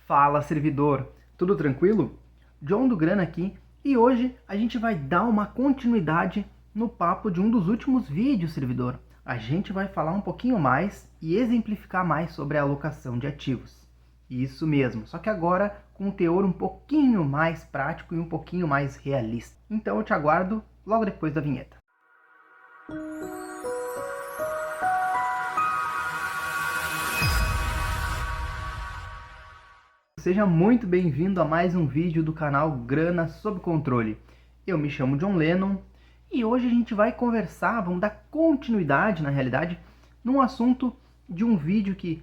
Fala, servidor! Tudo tranquilo? John do Grana aqui, e hoje a gente vai dar uma continuidade no papo de um dos últimos vídeos, servidor. A gente vai falar um pouquinho mais e exemplificar mais sobre a alocação de ativos. Isso mesmo, só que agora com um teor um pouquinho mais prático e um pouquinho mais realista. Então eu te aguardo logo depois da vinheta. Seja muito bem-vindo a mais um vídeo do canal Grana Sob Controle. Eu me chamo John Lennon e hoje a gente vai conversar, vamos dar continuidade, na realidade, num assunto de um vídeo que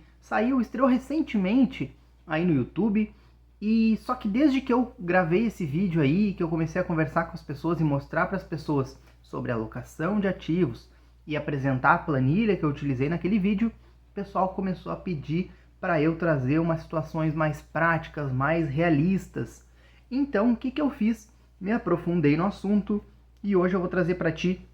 estreou recentemente aí no YouTube. E só que desde que eu gravei esse vídeo aí, que eu comecei a conversar com as pessoas e mostrar para as pessoas sobre a alocação de ativos e apresentar a planilha que eu utilizei naquele vídeo, o pessoal começou a pedir para eu trazer umas situações mais práticas, mais realistas. Então, o que eu fiz? Me aprofundei no assunto e hoje eu vou trazer para ti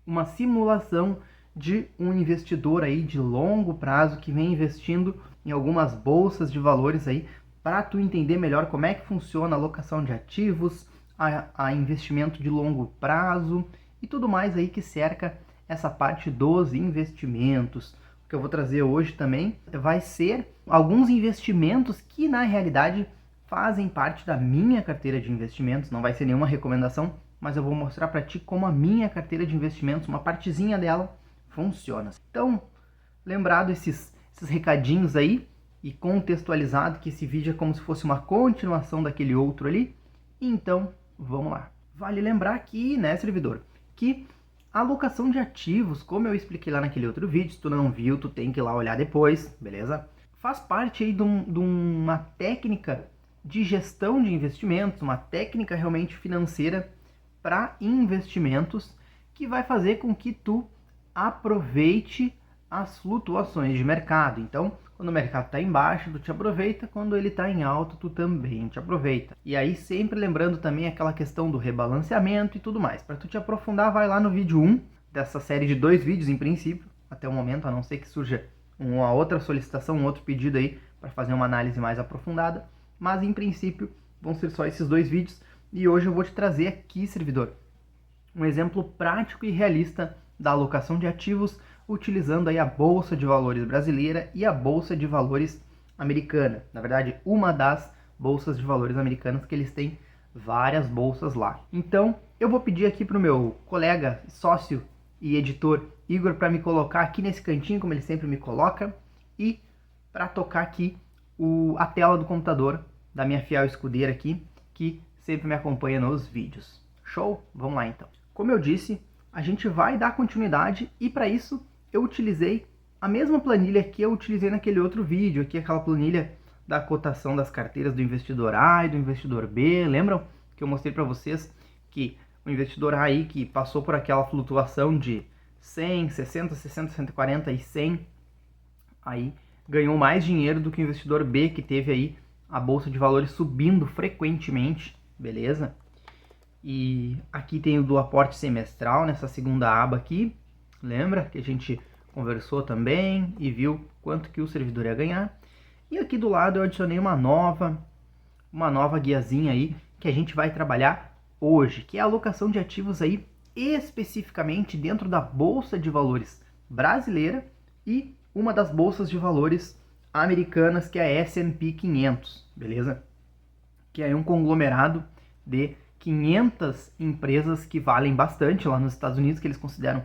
uma simulação de um investidor aí de longo prazo que vem investindo em algumas bolsas de valores aí, para tu entender melhor como é que funciona a alocação de ativos, a investimento de longo prazo e tudo mais aí que cerca essa parte dos investimentos. O que eu vou trazer hoje também vai ser alguns investimentos que na realidade fazem parte da minha carteira de investimentos. Não vai ser nenhuma recomendação, mas eu vou mostrar para ti como a minha carteira de investimentos, uma partezinha dela, funciona. Então, lembrado esses recadinhos aí e contextualizado que esse vídeo é como se fosse uma continuação daquele outro ali, então vamos lá. Vale lembrar aqui, né, servidor, que a alocação de ativos, como eu expliquei lá naquele outro vídeo, se tu não viu, tu tem que ir lá olhar depois, beleza? Faz parte aí de uma técnica de gestão de investimentos, uma técnica realmente financeira para investimentos que vai fazer com que tu aproveite as flutuações de mercado. Então, quando o mercado está em baixa, tu te aproveita, quando ele está em alta, tu também te aproveita. E aí, sempre lembrando também aquela questão do rebalanceamento e tudo mais. Para tu te aprofundar, vai lá no vídeo 1 dessa série de 2 vídeos, em princípio, até o momento, a não ser que surja uma outra solicitação, um outro pedido aí, para fazer uma análise mais aprofundada. Mas, em princípio, vão ser só esses 2 vídeos. E hoje eu vou te trazer aqui, servidor, um exemplo prático e realista da alocação de ativos, utilizando aí a Bolsa de Valores brasileira e a Bolsa de Valores americana. Na verdade, uma das bolsas de valores americanas, que eles têm várias bolsas lá. Então, eu vou pedir aqui para o meu colega, sócio e editor Igor para me colocar aqui nesse cantinho, como ele sempre me coloca, e para tocar aqui a tela do computador da minha fiel escudeira aqui, que sempre me acompanha nos vídeos. Show? Vamos lá então. Como eu disse, a gente vai dar continuidade e para isso eu utilizei a mesma planilha que eu utilizei naquele outro vídeo, aqui aquela planilha da cotação das carteiras do investidor A e do investidor B. Lembram que eu mostrei para vocês que o investidor A aí que passou por aquela flutuação de 100, 60, 60, 140 e 100, aí ganhou mais dinheiro do que o investidor B, que teve aí a bolsa de valores subindo frequentemente, beleza? E aqui tem o do aporte semestral, nessa segunda aba aqui. Lembra que a gente conversou também e viu quanto que o servidor ia ganhar. E aqui do lado eu adicionei uma nova guiazinha aí que a gente vai trabalhar hoje, que é a alocação de ativos aí especificamente dentro da Bolsa de Valores brasileira e uma das bolsas de valores americanas, que é a S&P 500, beleza? Que é um conglomerado de 500 empresas que valem bastante lá nos Estados Unidos, que eles consideram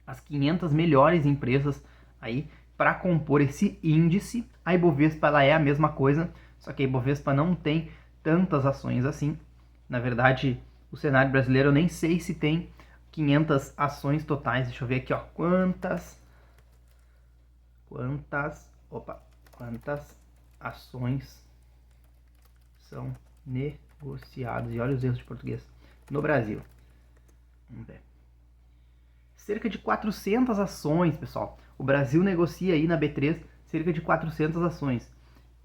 as 500 melhores empresas aí para compor esse índice. A Ibovespa ela é a mesma coisa, só que a Ibovespa não tem tantas ações assim. Na verdade, o cenário brasileiro eu nem sei se tem 500 ações totais. Deixa eu ver aqui, ó, quantas ações são negociadas, e olha os erros de português, no Brasil. Vamos ver. Cerca de 400 ações, pessoal. O Brasil negocia aí na B3 cerca de 400 ações.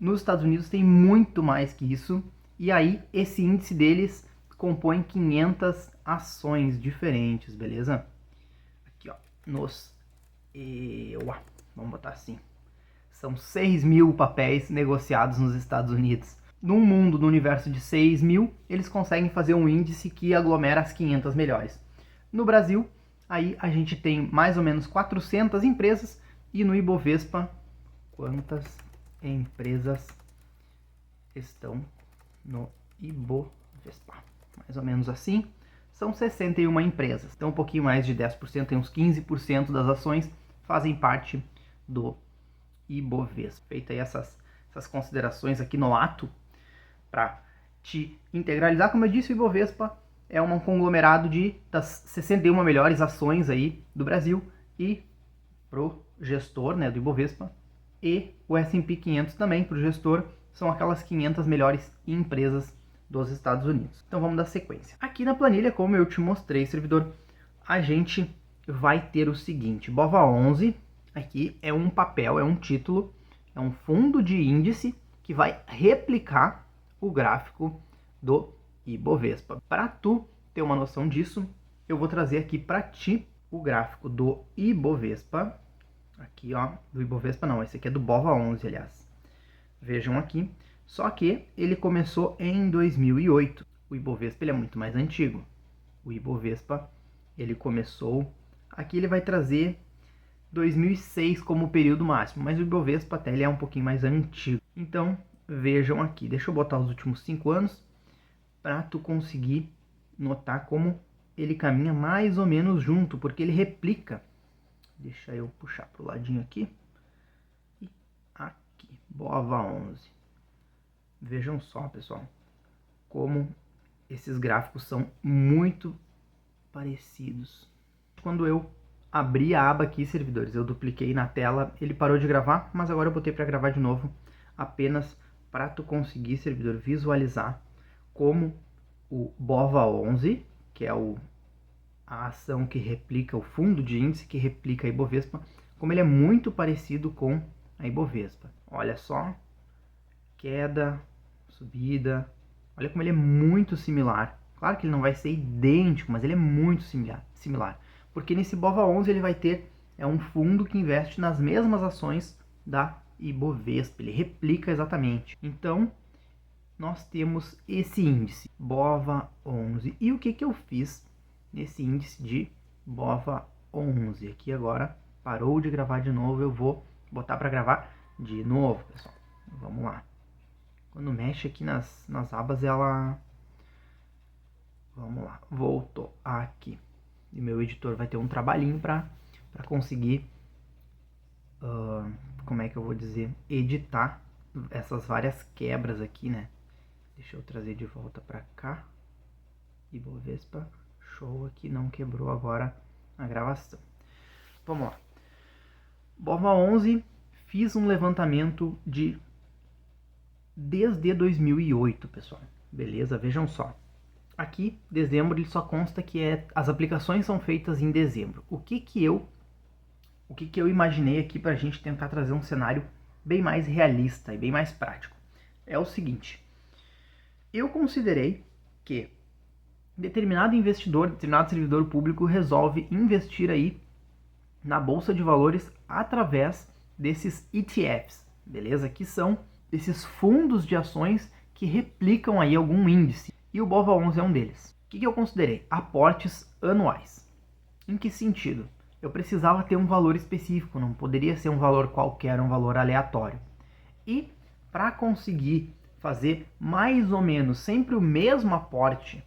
Nos Estados Unidos tem muito mais que isso. E aí esse índice deles compõe 500 ações diferentes, beleza? Aqui, ó, vamos botar assim. São 6 mil papéis negociados nos Estados Unidos. Num mundo, no universo de 6 mil, eles conseguem fazer um índice que aglomera as 500 melhores. No Brasil, aí a gente tem mais ou menos 400 empresas, e no Ibovespa, quantas empresas estão no Ibovespa? Mais ou menos assim, são 61 empresas. Então um pouquinho mais de 10%, tem uns 15% das ações fazem parte do Ibovespa. Feita aí essas considerações aqui no ato, para te integralizar, como eu disse, o Ibovespa é um conglomerado das 61 melhores ações aí do Brasil, e pro gestor, né, do Ibovespa, e o S&P 500 também pro gestor, são aquelas 500 melhores empresas dos Estados Unidos. Então vamos dar sequência. Aqui na planilha, como eu te mostrei, servidor, a gente vai ter o seguinte: BOVA11, aqui é um papel, é um título, é um fundo de índice que vai replicar o gráfico do Ibovespa. Para tu ter uma noção disso, eu vou trazer aqui para ti o gráfico do Ibovespa. Aqui, ó, do Ibovespa não, esse aqui é do BOVA11, aliás. Vejam aqui, só que ele começou em 2008. O Ibovespa ele é muito mais antigo. O Ibovespa, ele começou, aqui ele vai trazer 2006 como período máximo, mas o Ibovespa até ele é um pouquinho mais antigo. Então, vejam aqui, deixa eu botar os últimos 5 anos, para tu conseguir notar como ele caminha mais ou menos junto, porque ele replica. Deixa eu puxar para o ladinho aqui. E aqui, BOVA11. Vejam só, pessoal, como esses gráficos são muito parecidos. Quando eu abri a aba aqui, servidores, eu dupliquei na tela, ele parou de gravar, mas agora eu botei para gravar de novo, apenas para tu conseguir, servidor, visualizar como o BOVA11, que é a ação que replica o fundo de índice, que replica a Ibovespa, como ele é muito parecido com a Ibovespa. Olha só, queda, subida, olha como ele é muito similar. Claro que ele não vai ser idêntico, mas ele é muito similar. Porque nesse BOVA11 ele vai ter um fundo que investe nas mesmas ações da Ibovespa, ele replica exatamente. Então, nós temos esse índice, BOVA11. E o que eu fiz nesse índice de BOVA11? Aqui agora parou de gravar de novo, eu vou botar para gravar de novo, pessoal. Vamos lá. Quando mexe aqui nas abas, ela... Vamos lá, voltou aqui. E meu editor vai ter um trabalhinho para conseguir, como é que eu vou dizer, editar essas várias quebras aqui, né? Deixa eu trazer de volta para cá. Ibovespa, show, aqui não quebrou agora a gravação. Vamos lá. BOVA11, fiz um levantamento desde 2008, pessoal. Beleza? Vejam só. Aqui, dezembro, ele só consta que as aplicações são feitas em dezembro. O que eu imaginei aqui para a gente tentar trazer um cenário bem mais realista e bem mais prático? É o seguinte. Eu considerei que determinado investidor, determinado servidor público resolve investir aí na Bolsa de Valores através desses ETFs, beleza? Que são esses fundos de ações que replicam aí algum índice. E o BOVA11 é um deles. O que eu considerei? Aportes anuais. Em que sentido? Eu precisava ter um valor específico, não poderia ser um valor qualquer, um valor aleatório. E para conseguir fazer mais ou menos sempre o mesmo aporte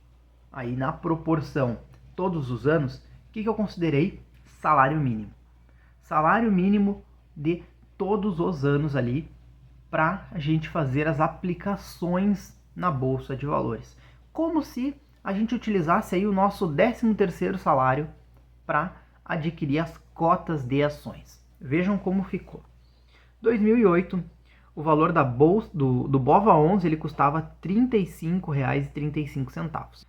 aí na proporção todos os anos, o que eu considerei? Salário mínimo. Salário mínimo de todos os anos ali para a gente fazer as aplicações na Bolsa de Valores. Como se a gente utilizasse aí o nosso 13º salário para adquirir as cotas de ações. Vejam como ficou. 2008, o valor da bolsa do BOVA11 ele custava R$ 35,35.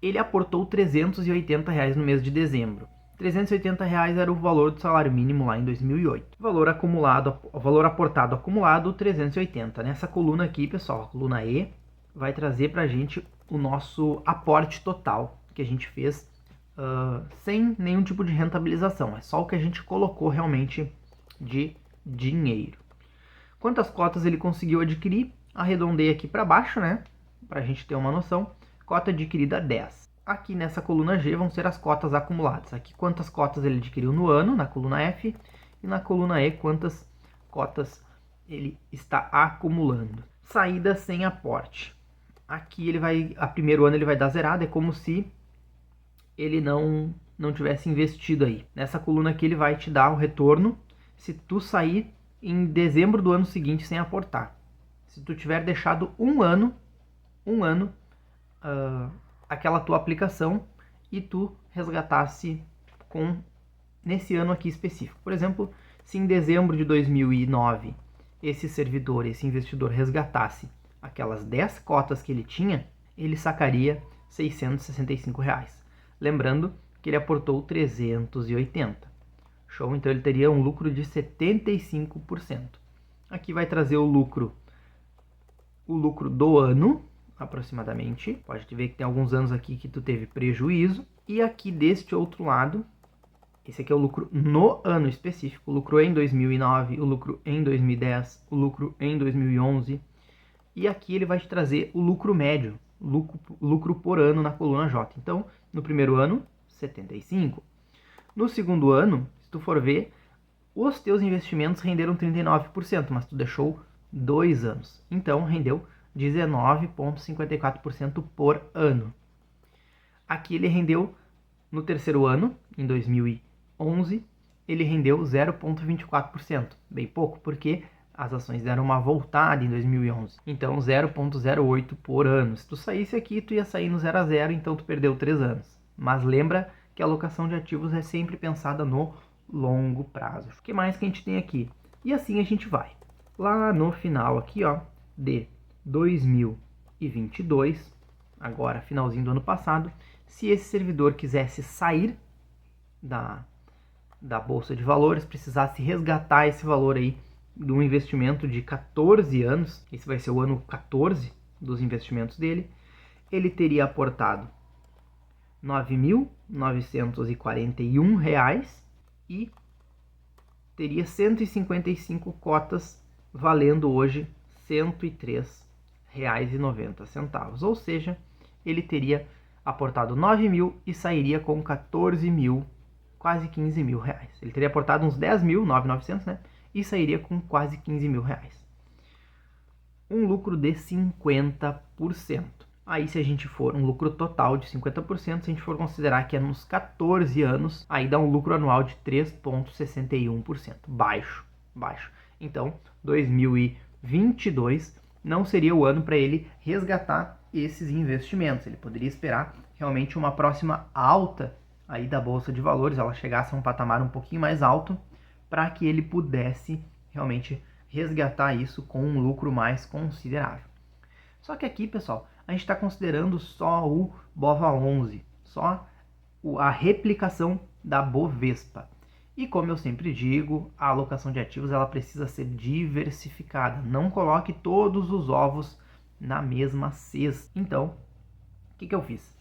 Ele aportou R$ 380 no mês de dezembro. R$ 380 era o valor do salário mínimo lá em 2008. Valor aportado acumulado 380. Nessa coluna aqui, pessoal, a coluna E, vai trazer para a gente o nosso aporte total que a gente fez sem nenhum tipo de rentabilização. É só o que a gente colocou realmente de dinheiro. Quantas cotas ele conseguiu adquirir? Arredondei aqui para baixo, né? Para a gente ter uma noção. Cota adquirida 10. Aqui nessa coluna G vão ser as cotas acumuladas. Aqui quantas cotas ele adquiriu no ano, na coluna F. E na coluna E quantas cotas ele está acumulando. Saída sem aporte. Aqui ele vai, a primeiro ano ele vai dar zerado, é como se ele não tivesse investido aí. Nessa coluna aqui ele vai te dar o retorno se tu sair em dezembro do ano seguinte sem aportar. Se tu tiver deixado um ano aquela tua aplicação e tu resgatasse nesse ano aqui específico. Por exemplo, se em dezembro de 2009 esse servidor, esse investidor resgatasse aquelas 10 cotas que ele tinha, ele sacaria R$ 665. Lembrando que ele aportou 380. Show? Então ele teria um lucro de 75%. Aqui vai trazer o lucro do ano, aproximadamente. Pode ver que tem alguns anos aqui que tu teve prejuízo. E aqui deste outro lado, esse aqui é o lucro no ano específico. O lucro em 2009, o lucro em 2010, o lucro em 2011. E aqui ele vai te trazer o lucro médio, lucro por ano na coluna J. Então, no primeiro ano, 75. No segundo ano, se tu for ver, os teus investimentos renderam 39%, mas tu deixou 2 anos. Então, rendeu 19,54% por ano. Aqui ele rendeu, no terceiro ano, em 2011, ele rendeu 0,24%. Bem pouco, porque as ações deram uma voltada em 2011. Então, 0,08 por ano. Se tu saísse aqui, tu ia sair no 0 a 0, então tu perdeu 3 anos. Mas lembra que a alocação de ativos é sempre pensada no longo prazo. O que mais que a gente tem aqui? E assim a gente vai. Lá no final aqui, ó, de 2022, agora finalzinho do ano passado, se esse servidor quisesse sair da Bolsa de Valores, precisasse resgatar esse valor aí de um investimento de 14 anos, esse vai ser o ano 14 dos investimentos dele, ele teria aportado R$ 9.941 e teria 155 cotas, valendo hoje R$ 103,90. Ou seja, ele teria aportado 9 mil e sairia com 14 mil, quase 15 mil reais. Ele teria aportado uns 10 mil, 9.900, né? E sairia com quase 15 mil reais. Um lucro de 50%. Aí se a gente for um lucro total de 50%, se a gente for considerar que é nos 14 anos, aí dá um lucro anual de 3,61%. Baixo. Então, 2022 não seria o ano para ele resgatar esses investimentos. Ele poderia esperar realmente uma próxima alta aí da Bolsa de Valores, ela chegasse a um patamar um pouquinho mais alto, para que ele pudesse realmente resgatar isso com um lucro mais considerável. Só que aqui, pessoal, a gente está considerando só o BOVA11, só a replicação da Bovespa. E como eu sempre digo, a alocação de ativos ela precisa ser diversificada. Não coloque todos os ovos na mesma cesta. Então, o que eu fiz?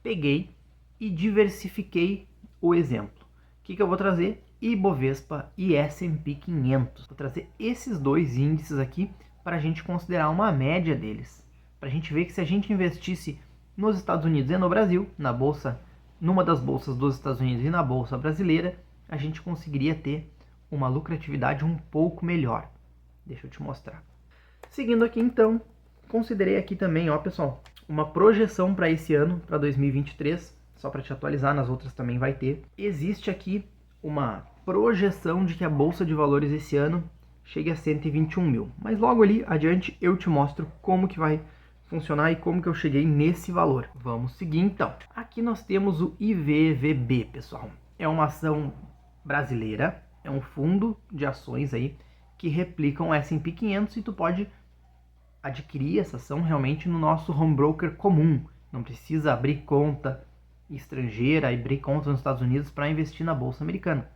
Peguei e diversifiquei o exemplo. O que eu vou trazer? Ibovespa e S&P 500. Vou trazer esses dois índices aqui para a gente considerar uma média deles. Para a gente ver que se a gente investisse nos Estados Unidos e no Brasil, na bolsa, numa das bolsas dos Estados Unidos e na bolsa brasileira, a gente conseguiria ter uma lucratividade um pouco melhor. Deixa eu te mostrar. Seguindo aqui então, considerei aqui também, ó pessoal, uma projeção para esse ano, para 2023, só para te atualizar, nas outras também vai ter. Existe aqui uma projeção de que a Bolsa de Valores esse ano chegue a 121 mil. Mas logo ali adiante eu te mostro como que vai funcionar e como que eu cheguei nesse valor. Vamos seguir então. Aqui nós temos o IVVB, pessoal. É uma ação brasileira, é um fundo de ações aí que replicam o S&P 500 e tu pode adquirir essa ação realmente no nosso home broker comum. Não precisa abrir conta estrangeira, abrir conta nos Estados Unidos para investir na bolsa americana.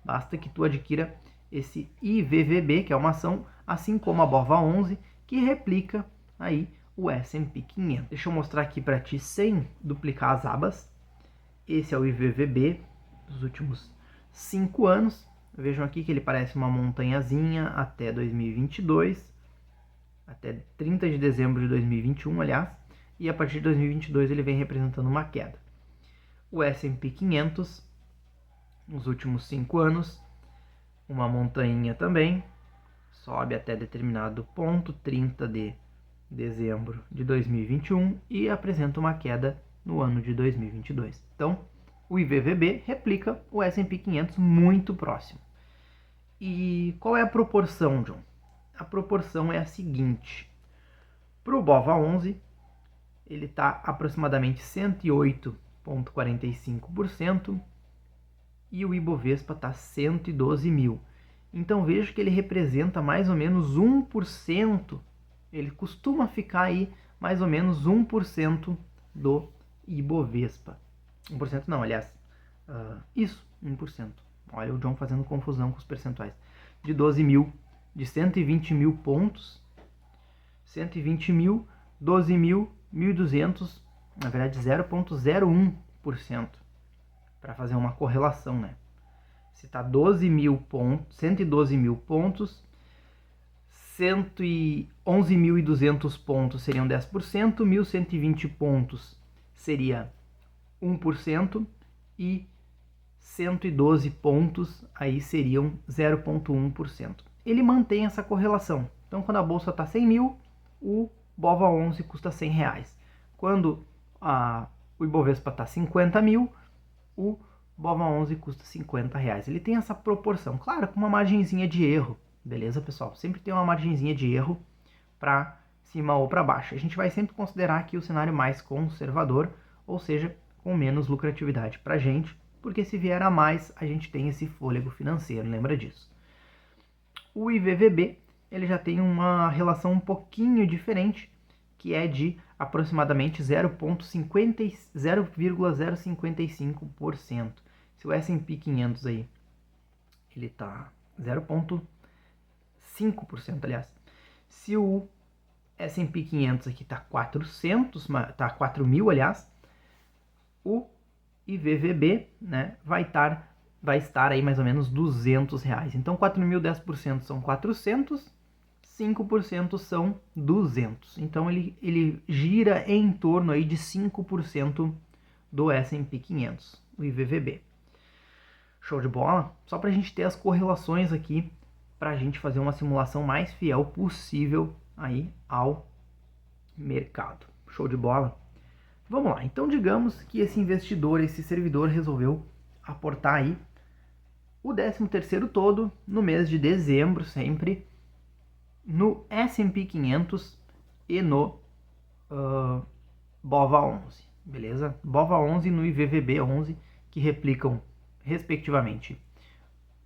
Basta que tu adquira esse IVVB, que é uma ação, assim como a BOVA11, que replica aí o S&P 500. Deixa eu mostrar aqui para ti sem duplicar as abas. Esse é o IVVB dos últimos 5 anos. Vejam aqui que ele parece uma montanhazinha até 2022, até 30 de dezembro de 2021, aliás, e a partir de 2022 ele vem representando uma queda. O S&P 500, nos últimos 5 anos, uma montanha também, sobe até determinado ponto, 30 de dezembro de 2021, e apresenta uma queda no ano de 2022. Então, o IVVB replica o S&P 500 muito próximo. E qual é a proporção, John? A proporção é a seguinte. Para o BOVA11, ele está aproximadamente 108,45% e o Ibovespa está 112 mil. Então vejo que ele representa mais ou menos 1%, ele costuma ficar aí mais ou menos 1% do Ibovespa. 1% não, aliás, isso, 1%. Olha o John fazendo confusão com os percentuais. De 12 mil, de 120 mil pontos, 120 mil, 12 mil, 1.200, na verdade 0,01%, para fazer uma correlação, né? Se está 12 mil pontos, 112 mil pontos, 111.200 pontos seriam 10%, 1.120 pontos seria 1% e 112 pontos aí seriam 0,1%. Ele mantém essa correlação. Então, quando a bolsa está 100 mil, o BOVA11 custa 100 reais. Quando o Ibovespa está 50 mil, o BOVA11 custa 50 reais. Ele tem essa proporção, claro, com uma margenzinha de erro. Beleza, pessoal? Sempre tem uma margenzinha de erro para cima ou para baixo. A gente vai sempre considerar aqui o cenário mais conservador, ou seja, com menos lucratividade para a gente, porque se vier a mais, a gente tem esse fôlego financeiro, lembra disso. O IVVB, ele já tem uma relação um pouquinho diferente, que é de aproximadamente 0,055%. Se o S&P 500 aí, ele está 0,5%, aliás. Se o S&P 500 aqui está 4.000, aliás, o IVVB, né, vai estar aí mais ou menos 200 reais. Então 4.000, 10% são 400, 5% são 200. Então ele gira em torno aí de 5% do S&P 500, o IVVB. Show de bola? Só para a gente ter as correlações aqui, para a gente fazer uma simulação mais fiel possível aí ao mercado. Show de bola? Vamos lá, então digamos que esse investidor, esse servidor resolveu aportar aí o 13º todo no mês de dezembro sempre no S&P 500 e no BOVA11, beleza? BOVA11 e no IVVB11, que replicam respectivamente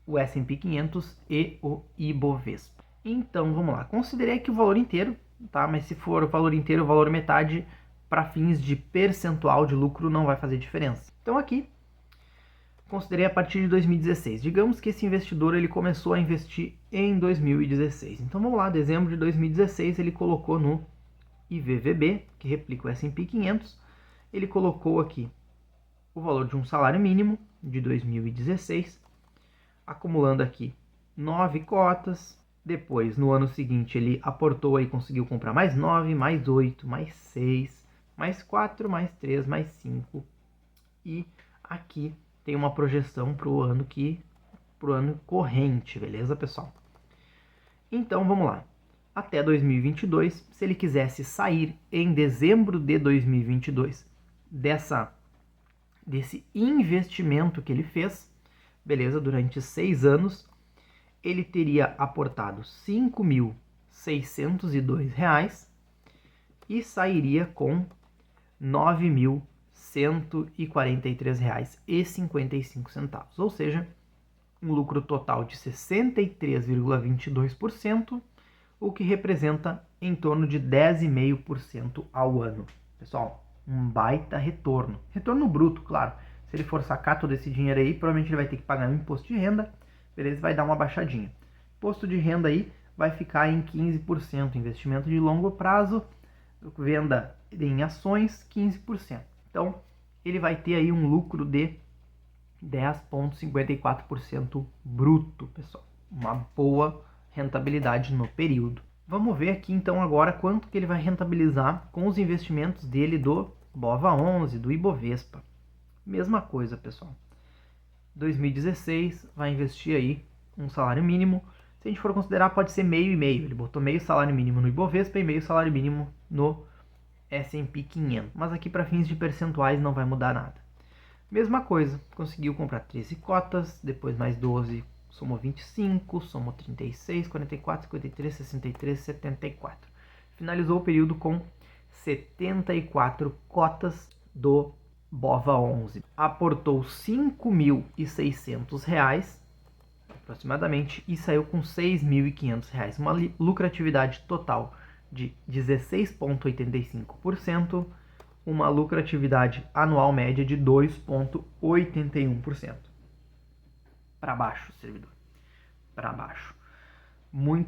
o S&P 500 e o Ibovespa. Então vamos lá, considerei aqui o valor inteiro, tá? Mas se for o valor inteiro, o valor metade, para fins de percentual de lucro não vai fazer diferença. Então aqui, considerei a partir de 2016. Digamos que esse investidor ele começou a investir em 2016. Então vamos lá, dezembro de 2016 ele colocou no IVVB, que replica o S&P 500, ele colocou aqui o valor de um salário mínimo de 2016, acumulando aqui 9 cotas. Depois, no ano seguinte, ele aportou e conseguiu comprar mais 9, mais 8, mais 6, mais 4, mais 3, mais 5. E aqui tem uma projeção para o ano corrente, beleza, pessoal? Então, vamos lá. Até 2022, se ele quisesse sair em dezembro de 2022 desse investimento que ele fez, beleza, durante 6 anos, ele teria aportado R$ 5.602 e sairia com R$ 9.143,55, ou seja, um lucro total de 63,22%, o que representa em torno de 10,5% ao ano. Pessoal, um baita retorno. Retorno bruto, claro. Se ele for sacar todo esse dinheiro aí, provavelmente ele vai ter que pagar um imposto de renda, beleza? Vai dar uma baixadinha. Imposto de renda aí vai ficar em 15%. Investimento de longo prazo, venda em ações, 15%. Então, ele vai ter aí um lucro de 10,54% bruto, pessoal. Uma boa rentabilidade no período. Vamos ver aqui então agora quanto que ele vai rentabilizar com os investimentos dele do BOVA11, do Ibovespa. Mesma coisa, pessoal. 2016 vai investir aí um salário mínimo. Se a gente for considerar, pode ser meio e meio. Ele botou meio salário mínimo no Ibovespa e meio salário mínimo no S&P 500. Mas aqui para fins de percentuais não vai mudar nada. Mesma coisa, conseguiu comprar 13 cotas, depois mais 12, somou 25, somou 36, 44, 53, 63, 74. Finalizou o período com 74 cotas do BOVA11. Aportou R$ 5.600 aproximadamente e saiu com R$ 6.500. Uma lucratividade total de 16,85%, uma lucratividade anual média de 2,81%. Para baixo, servidor. Para baixo. Um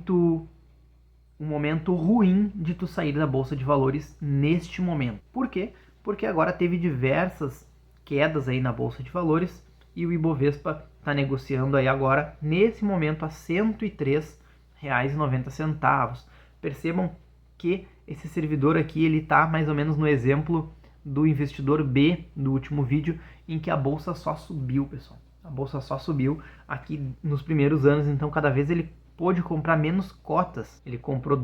momento ruim de tu sair da Bolsa de Valores neste momento. Por quê? Porque agora teve diversas quedas aí na Bolsa de Valores e o Ibovespa está negociando aí agora, nesse momento, a R$ 103,90. Percebam que esse servidor aqui, ele está mais ou menos no exemplo do investidor B do último vídeo, em que a Bolsa só subiu, pessoal. A Bolsa só subiu aqui nos primeiros anos, então cada vez ele pôde comprar menos cotas. Ele comprou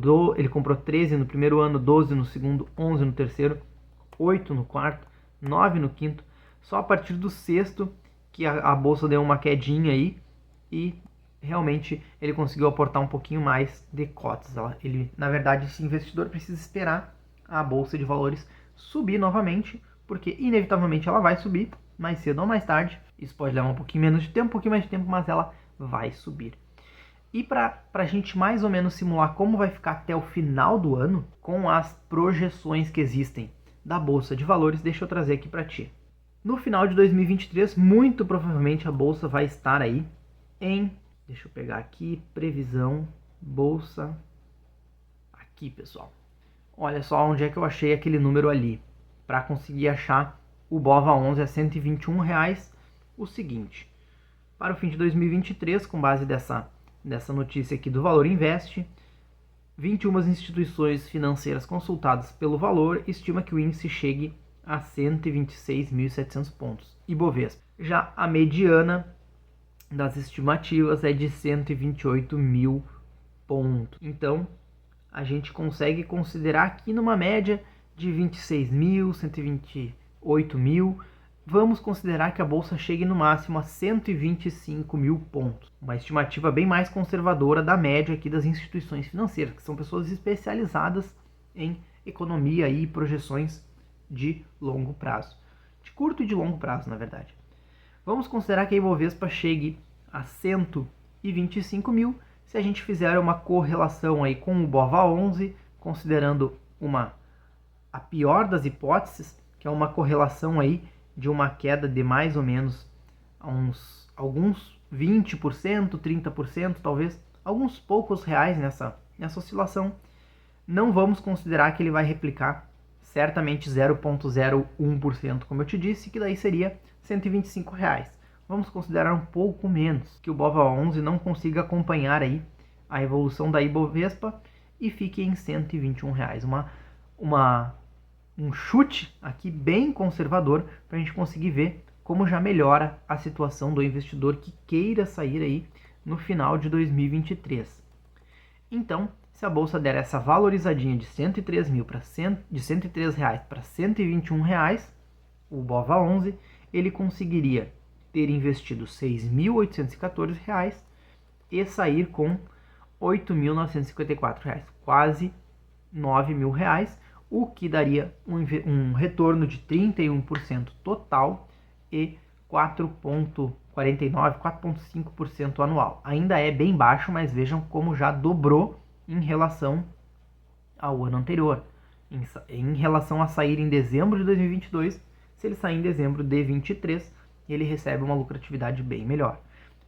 13 no primeiro ano, 12 no segundo, 11 no terceiro, 8 no quarto, 9 no quinto. Só a partir do sexto que a Bolsa deu uma quedinha aí e realmente ele conseguiu aportar um pouquinho mais de cotas. Na verdade, esse investidor precisa esperar a Bolsa de Valores subir novamente, porque inevitavelmente ela vai subir, mais cedo ou mais tarde. Isso pode levar um pouquinho menos de tempo, um pouquinho mais de tempo, mas ela vai subir. E para a gente mais ou menos simular como vai ficar até o final do ano, com as projeções que existem da Bolsa de Valores, deixa eu trazer aqui para ti. No final de 2023, muito provavelmente a Bolsa vai estar aí em... Deixa eu pegar aqui, previsão, Bolsa... Aqui, pessoal. Olha só onde é que eu achei aquele número ali. Para conseguir achar o BOVA11 a R$ 121,00, o seguinte. Para o fim de 2023, com base dessa notícia aqui do Valor Invest, 21 instituições financeiras consultadas pelo Valor estima que o índice chegue a 126.700 pontos. Ibovespa. Já a mediana das estimativas é de 128.000 pontos. Então, a gente consegue considerar aqui numa média de 26.000, 128.000. Vamos considerar que a Bolsa chegue no máximo a 125.000 pontos. Uma estimativa bem mais conservadora da média aqui das instituições financeiras, que são pessoas especializadas em economia e projeções de longo prazo. De curto e de longo prazo, na verdade. Vamos considerar que a Ibovespa chegue a 125.000 se a gente fizer uma correlação aí com o BOVA11, considerando a pior das hipóteses, que é uma correlação aí de uma queda de mais ou menos alguns 20%, 30%, talvez, alguns poucos reais nessa oscilação. Não vamos considerar que ele vai replicar certamente 0,01%, como eu te disse, que daí seria R$ 125,00. Vamos considerar um pouco menos, que o BOVA11 não consiga acompanhar aí a evolução da Ibovespa e fique em R$ 121,00. Um chute aqui bem conservador para a gente conseguir ver como já melhora a situação do investidor que queira sair aí no final de 2023. Então, se a Bolsa der essa valorizadinha de R$ 103.000 para de R$ 103,00 para R$ 121,00, o BOVA11, ele conseguiria ter investido R$ 6.814 e sair com R$ 8.954, quase R$ 9.000, o que daria um retorno de 31% total e 4,49%, 4,5% anual. Ainda é bem baixo, mas vejam como já dobrou em relação ao ano anterior. Em relação a sair em dezembro de 2022, se ele sair em dezembro de 2023, ele recebe uma lucratividade bem melhor.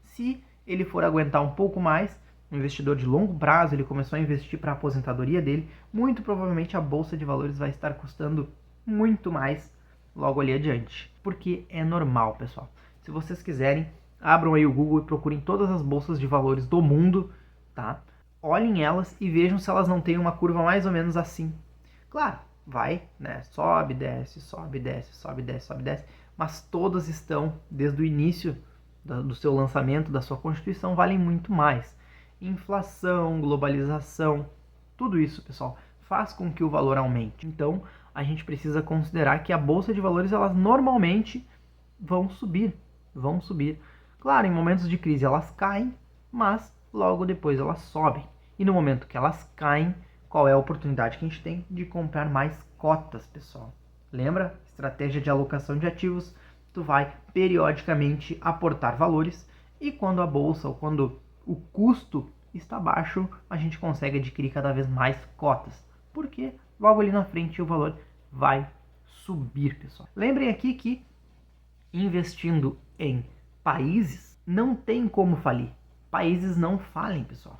Se ele for aguentar um pouco mais, um investidor de longo prazo, ele começou a investir para a aposentadoria dele, muito provavelmente a Bolsa de Valores vai estar custando muito mais logo ali adiante. Porque é normal, pessoal. Se vocês quiserem, abram aí o Google e procurem todas as bolsas de valores do mundo, tá? Olhem elas e vejam se elas não têm uma curva mais ou menos assim. Claro, vai, né? Sobe, desce, sobe, desce, sobe, desce, sobe, desce. Mas todas estão, desde o início do seu lançamento, da sua constituição, valem muito mais. Inflação, globalização, tudo isso, pessoal, faz com que o valor aumente. Então, a gente precisa considerar que a bolsa de valores, elas normalmente vão subir. Claro, em momentos de crise elas caem, mas logo depois elas sobem. E no momento que elas caem, qual é a oportunidade que a gente tem de comprar mais cotas, pessoal? Lembra? Estratégia de alocação de ativos, tu vai periodicamente aportar valores e quando a bolsa ou quando o custo está baixo, a gente consegue adquirir cada vez mais cotas. Porque logo ali na frente o valor vai subir, pessoal. Lembrem aqui que investindo em países não tem como falir. Países não falem, pessoal.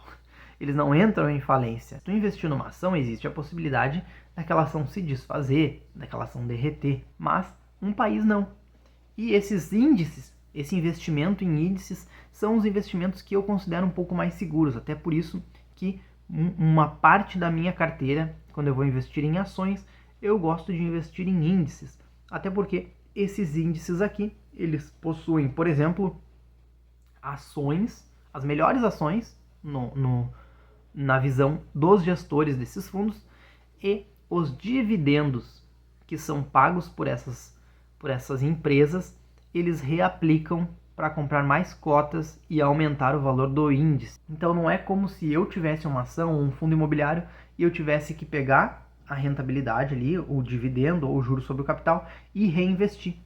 Eles não entram em falência. Se tu investir numa ação, existe a possibilidade daquela ação se desfazer, daquela ação derreter, mas um país não. E esses índices, esse investimento em índices, são os investimentos que eu considero um pouco mais seguros, até por isso que uma parte da minha carteira, quando eu vou investir em ações, eu gosto de investir em índices, até porque esses índices aqui, eles possuem, por exemplo, ações, as melhores ações na visão dos gestores desses fundos e os dividendos que são pagos por essas empresas, eles reaplicam para comprar mais cotas e aumentar o valor do índice. Então não é como se eu tivesse uma ação ou um fundo imobiliário e eu tivesse que pegar a rentabilidade ali, o dividendo ou o juro sobre o capital e reinvestir.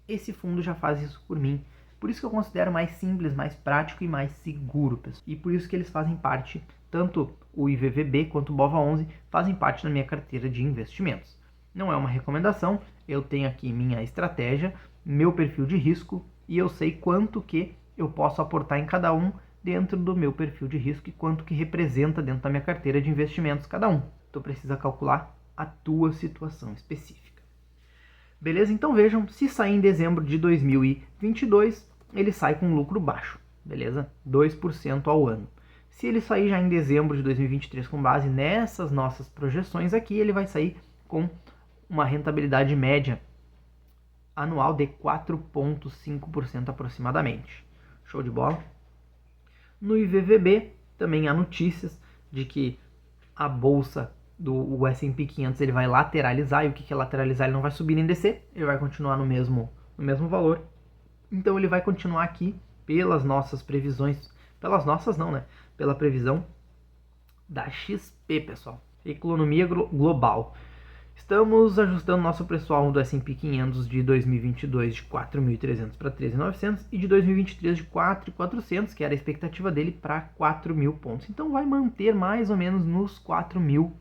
Esse fundo já faz isso por mim. Por isso que eu considero mais simples, mais prático e mais seguro, pessoal. E por isso que eles fazem parte, tanto o IVVB quanto o BOVA11 fazem parte da minha carteira de investimentos. Não é uma recomendação, eu tenho aqui minha estratégia, meu perfil de risco e eu sei quanto que eu posso aportar em cada um dentro do meu perfil de risco e quanto que representa dentro da minha carteira de investimentos cada um. Tu precisa calcular a tua situação específica. Beleza? Então vejam, se sair em dezembro de 2022, ele sai com lucro baixo, beleza? 2% ao ano. Se ele sair já em dezembro de 2023 com base nessas nossas projeções aqui, ele vai sair com uma rentabilidade média anual de 4,5% aproximadamente. Show de bola? No IVVB também há notícias de que a bolsa do S&P 500 ele vai lateralizar. E o que é lateralizar? Ele não vai subir nem descer, ele vai continuar no mesmo valor. Então ele vai continuar aqui pelas nossas previsões, pelas nossas não, né? Pela previsão da XP, pessoal. Economia global. Estamos ajustando nosso preço-alvo do S&P 500 de 2022 de 4.300 para 13.900 e de 2023 de 4.400, que era a expectativa dele, para 4.000 pontos. Então vai manter mais ou menos nos 4.000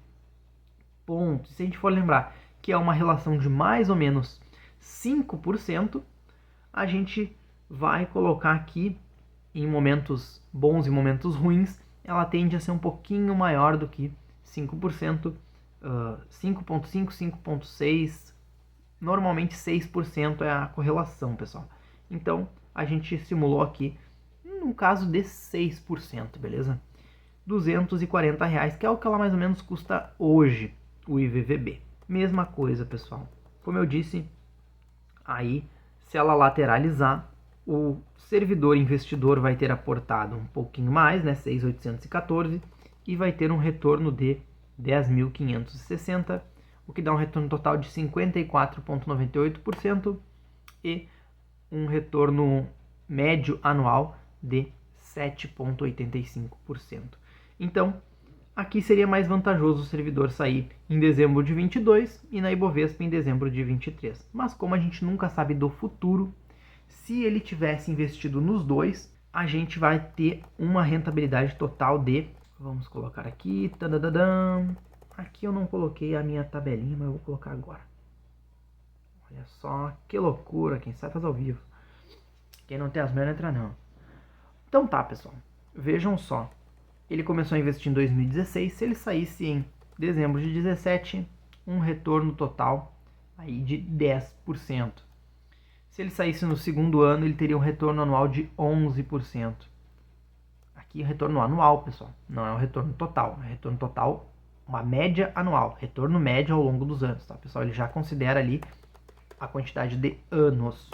pontos. Se a gente for lembrar que é uma relação de mais ou menos 5%, a gente vai colocar aqui em momentos bons e momentos ruins, ela tende a ser um pouquinho maior do que 5%, 5,5%, 5,6%, normalmente 6% é a correlação, pessoal. Então, a gente simulou aqui, no caso de 6%, beleza? R$240, que é o que ela mais ou menos custa hoje, o IVVB. Mesma coisa, pessoal. Como eu disse, aí, se ela lateralizar, o servidor investidor vai ter aportado um pouquinho mais, né, 6.814, e vai ter um retorno de 10.560, o que dá um retorno total de 54,98% e um retorno médio anual de 7,85%. Então, aqui seria mais vantajoso o servidor sair em dezembro de 22 e na Ibovespa em dezembro de 23. Mas como a gente nunca sabe do futuro, se ele tivesse investido nos dois, a gente vai ter uma rentabilidade total de... Vamos colocar aqui. Tadadadam. Aqui eu não coloquei a minha tabelinha, mas eu vou colocar agora. Olha só, que loucura. Quem sabe faz ao vivo. Quem não tem as mãos não entra não. Então tá, pessoal. Vejam só. Ele começou a investir em 2016. Se ele saísse em dezembro de 17, um retorno total aí de 10%. Se ele saísse no segundo ano, ele teria um retorno anual de 11%. Aqui é retorno anual, pessoal, não é um retorno total. É retorno total, uma média anual, retorno médio ao longo dos anos, tá, pessoal? Ele já considera ali a quantidade de anos.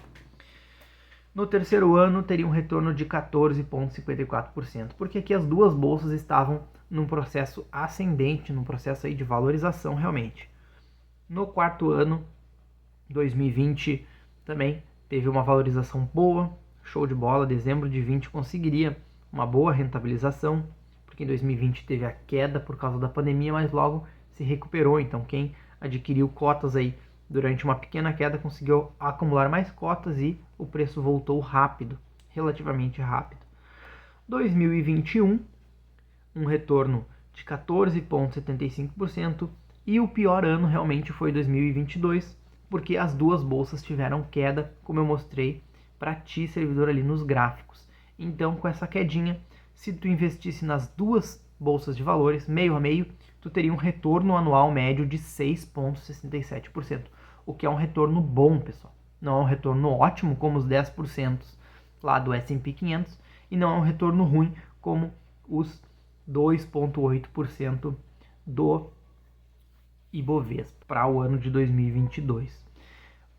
No terceiro ano, teria um retorno de 14,54%, porque aqui as duas bolsas estavam num processo ascendente, num processo aí de valorização realmente. No quarto ano, 2020, também teve uma valorização boa, show de bola. Dezembro de 20 conseguiria uma boa rentabilização, porque em 2020 teve a queda por causa da pandemia, mas logo se recuperou. Então quem adquiriu cotas aí durante uma pequena queda conseguiu acumular mais cotas e o preço voltou rápido, relativamente rápido. 2021, um retorno de 14,75%, e o pior ano realmente foi 2022, porque as duas bolsas tiveram queda, como eu mostrei para ti, servidor, ali nos gráficos. Então, com essa quedinha, se tu investisse nas duas bolsas de valores, meio a meio, tu teria um retorno anual médio de 6,67%, o que é um retorno bom, pessoal. Não é um retorno ótimo, como os 10% lá do S&P 500, e não é um retorno ruim, como os 2,8% do Ibovespa para o ano de 2022.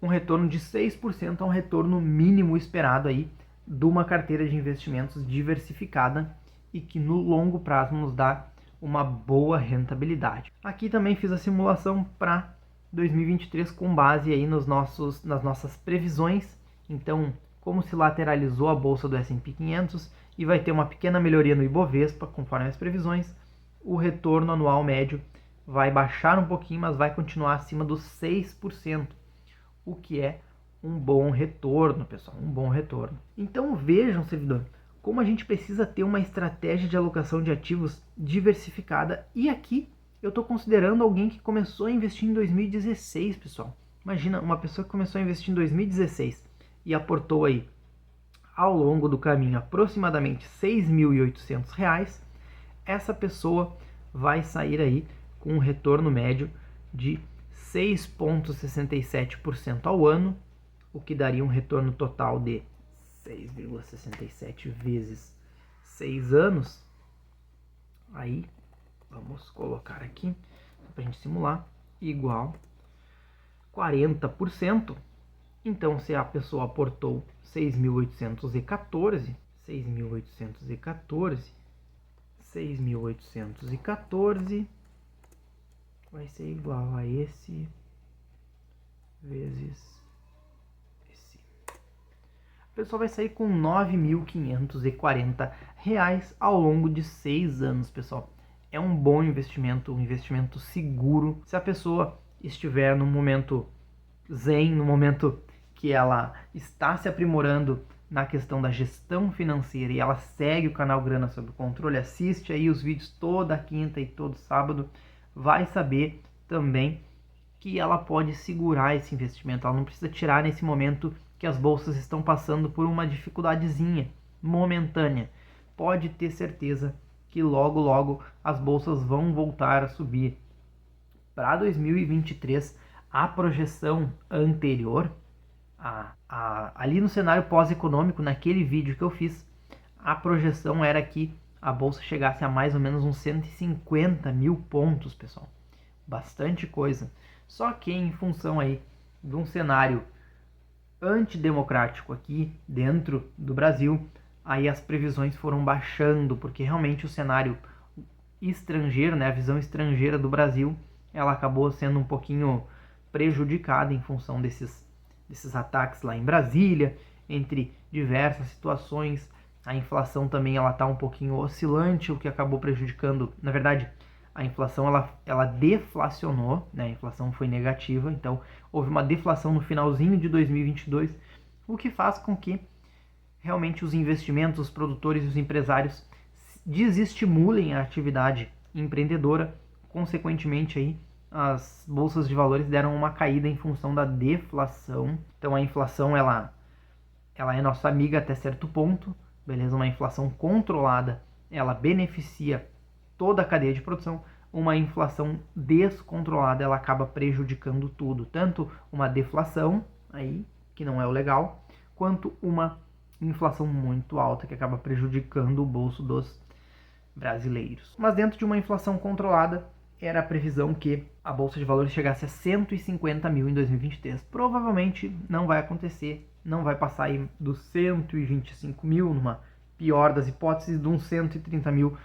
Um retorno de 6% é um retorno mínimo esperado aí de uma carteira de investimentos diversificada e que no longo prazo nos dá uma boa rentabilidade. Aqui também fiz a simulação para 2023 com base aí nas nossas previsões. Então, como se lateralizou a bolsa do S&P 500 e vai ter uma pequena melhoria no Ibovespa, conforme as previsões, o retorno anual médio vai baixar um pouquinho, mas vai continuar acima dos 6%, o que é um bom retorno, pessoal, um bom retorno. Então vejam, servidor, como a gente precisa ter uma estratégia de alocação de ativos diversificada. E aqui eu estou considerando alguém que começou a investir em 2016, pessoal. Imagina, uma pessoa que começou a investir em 2016 e aportou aí ao longo do caminho aproximadamente R$ 6.800, essa pessoa vai sair aí com um retorno médio de 6,67% ao ano, o que daria um retorno total de 6,67 vezes 6 anos. Aí, vamos colocar aqui, para a gente simular, igual 40%. Então, se a pessoa aportou 6.814, 6.814 vai ser igual a esse vezes esse. A pessoa vai sair com R$ 9.540 ao longo de 6 anos, pessoal. É um bom investimento, um investimento seguro. Se a pessoa estiver no momento zen, no momento que ela está se aprimorando na questão da gestão financeira e ela segue o canal Grana Sob Controle, assiste aí os vídeos toda quinta e todo sábado, vai saber também que ela pode segurar esse investimento. Ela não precisa tirar nesse momento que as bolsas estão passando por uma dificuldadezinha momentânea. Pode ter certeza que logo, logo as bolsas vão voltar a subir. Para 2023, a projeção anterior, ali no cenário pós-econômico, naquele vídeo que eu fiz, a projeção era que a bolsa chegasse a mais ou menos uns 150 mil pontos, pessoal. Bastante coisa. Só que em função aí de um cenário antidemocrático aqui dentro do Brasil, aí as previsões foram baixando, porque realmente o cenário estrangeiro, né, a visão estrangeira do Brasil, ela acabou sendo um pouquinho prejudicada em função desses ataques lá em Brasília, entre diversas situações. A inflação também ela está um pouquinho oscilante, o que acabou prejudicando. Na verdade, a inflação ela deflacionou, né? A inflação foi negativa, então houve uma deflação no finalzinho de 2022, o que faz com que realmente os investimentos, os produtores e os empresários desestimulem a atividade empreendedora. Consequentemente, aí, as bolsas de valores deram uma caída em função da deflação. Então a inflação ela é nossa amiga até certo ponto, beleza? Uma inflação controlada, ela beneficia toda a cadeia de produção. Uma inflação descontrolada, ela acaba prejudicando tudo, tanto uma deflação aí que não é o legal, quanto uma inflação muito alta que acaba prejudicando o bolso dos brasileiros. Mas dentro de uma inflação controlada, era a previsão que a Bolsa de Valores chegasse a 150 mil em 2023. Provavelmente não vai acontecer, não vai passar aí dos 125 mil, numa pior das hipóteses, de uns 130 mil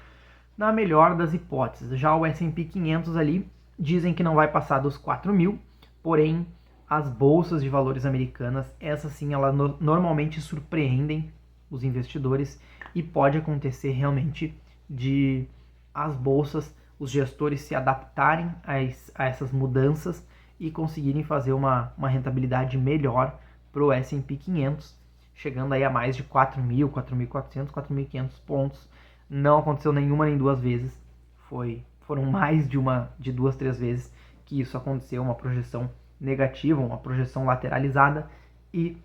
na melhor das hipóteses. Já o S&P 500 ali dizem que não vai passar dos 4 mil, porém as bolsas de valores americanas, essas sim, elas normalmente surpreendem os investidores e pode acontecer realmente de as bolsas, os gestores se adaptarem a essas mudanças e conseguirem fazer uma rentabilidade melhor para o S&P 500, chegando aí a mais de 4.000, 4.400, 4.500 pontos. Não aconteceu nenhuma nem duas vezes, foram mais de duas, três vezes que isso aconteceu, uma projeção negativa, uma projeção lateralizada, e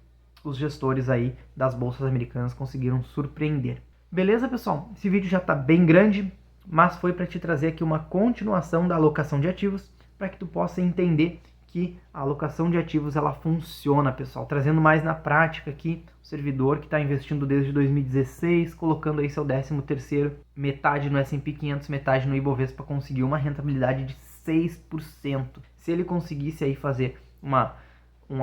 os gestores aí das bolsas americanas conseguiram surpreender. Beleza, pessoal? Esse vídeo já está bem grande, mas foi para te trazer aqui uma continuação da alocação de ativos, para que tu possa entender que a alocação de ativos ela funciona, pessoal. Trazendo mais na prática aqui, o servidor que está investindo desde 2016, colocando aí seu 13º, metade no S&P 500, metade no Ibovespa, conseguiu uma rentabilidade de 6%. Se ele conseguisse aí fazer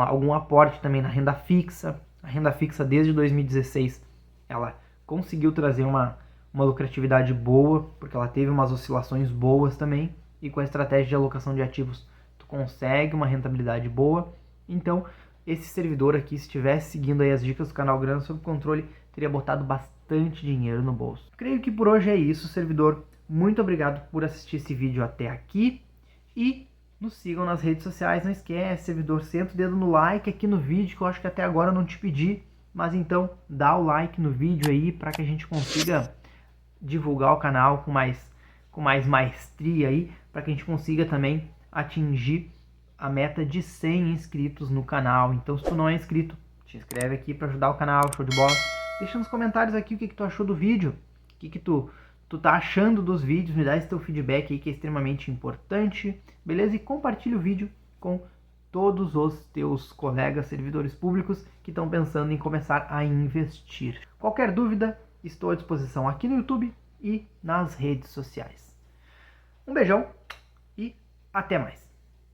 algum aporte também na renda fixa, a renda fixa desde 2016, ela conseguiu trazer uma lucratividade boa, porque ela teve umas oscilações boas também, e com a estratégia de alocação de ativos tu consegue uma rentabilidade boa. Então esse servidor aqui, se estivesse seguindo aí as dicas do canal Grana Sob Controle, teria botado bastante dinheiro no bolso. Creio que por hoje é isso, servidor. Muito obrigado por assistir esse vídeo até aqui e nos sigam nas redes sociais. Não esquece, servidor, senta o dedo no like aqui no vídeo, que eu acho que até agora eu não te pedi, mas então dá o like no vídeo aí para que a gente consiga divulgar o canal com mais maestria aí, para que a gente consiga também atingir a meta de 100 inscritos no canal. Então, se tu não é inscrito, te inscreve aqui para ajudar o canal, show de bola. Deixa nos comentários aqui o que tu achou do vídeo, o que tu tá achando dos vídeos, me dá esse teu feedback aí que é extremamente importante, beleza? E compartilha o vídeo com todos os teus colegas servidores públicos que estão pensando em começar a investir. Qualquer dúvida, estou à disposição aqui no YouTube e nas redes sociais. Um beijão e até mais!